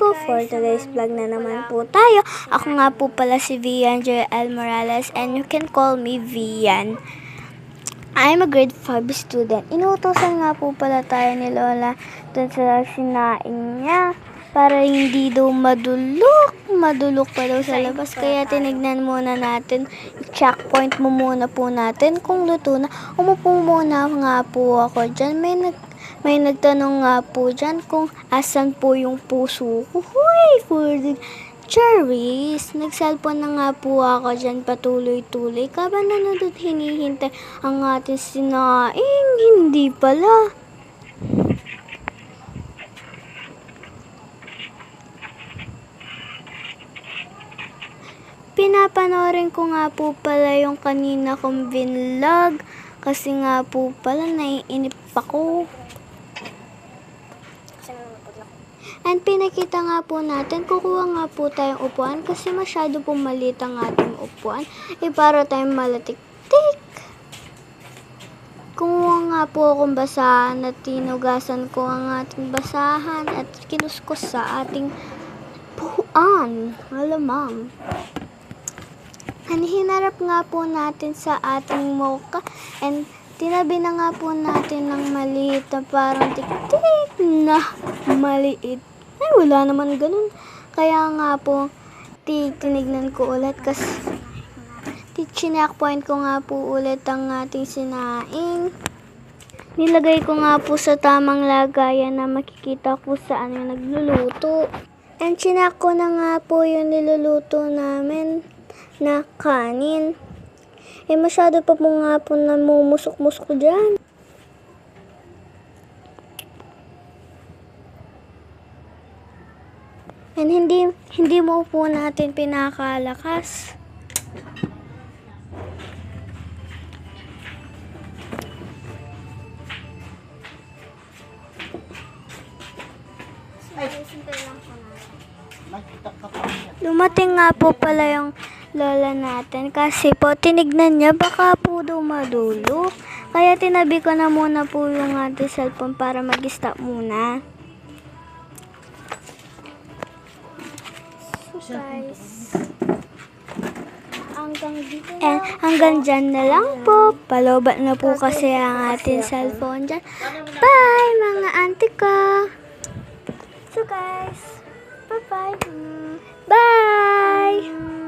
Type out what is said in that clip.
ko. For today's vlog na naman po tayo. Ako nga po pala si Vian Joel Morales and you can call me Vian. I'm a grade 5 student. Inuutosan nga po pala tayo ni Lola dun sa sinaing niya para hindi daw madulok pa daw sa labas. Kaya tinignan muna natin, checkpoint mo muna po natin kung luto na. Umupo muna nga po ako dyan. May nagtanong nga po dyan kung asan po yung puso ko. Huy, for the cherries. Nag-cellphone na nga po ako dyan patuloy-tuloy. Kaba nanonood hinihintay ang ating sinaing. Hindi pala. Pinapanorin ko nga po pala yung kanina kong vlog. Kasi nga po pala naiinip ako. And pinakita nga po natin, kukuha nga po tayong upuan kasi masyado pong maliit ang ating upuan. Para tayong malatik-tik. Kumuha nga po akong basahan at tinugasan ko ang ating basahan at kinuskos sa ating puan. Alamang. And hinarap nga po natin sa ating mocha and tinabi na nga po natin ng maliit na parang tik-tik na maliit. Ay, wala naman ganun. Kaya nga po, tinignan ko ulit kasi chineckpoint ko nga po ulit ang ating sinaing. Nilagay ko nga po sa tamang lagayan na makikita ko saan yung nagluluto. And chinek ko na nga po yung niluluto namin na kanin. Masyado pa po nga po namumusok-musok dyan. And hindi mo po natin pinakalakas. Dumating nga po pala yung lola natin kasi po tinignan niya baka po daw madulok. Kaya tinabi ko na muna po yung ating cellphone para mag-stop muna. So guys, hanggang dyan na lang po. Palobat na po kasi ang ating cellphone dyan. Bye mga auntie ko. So guys, bye-bye. Bye!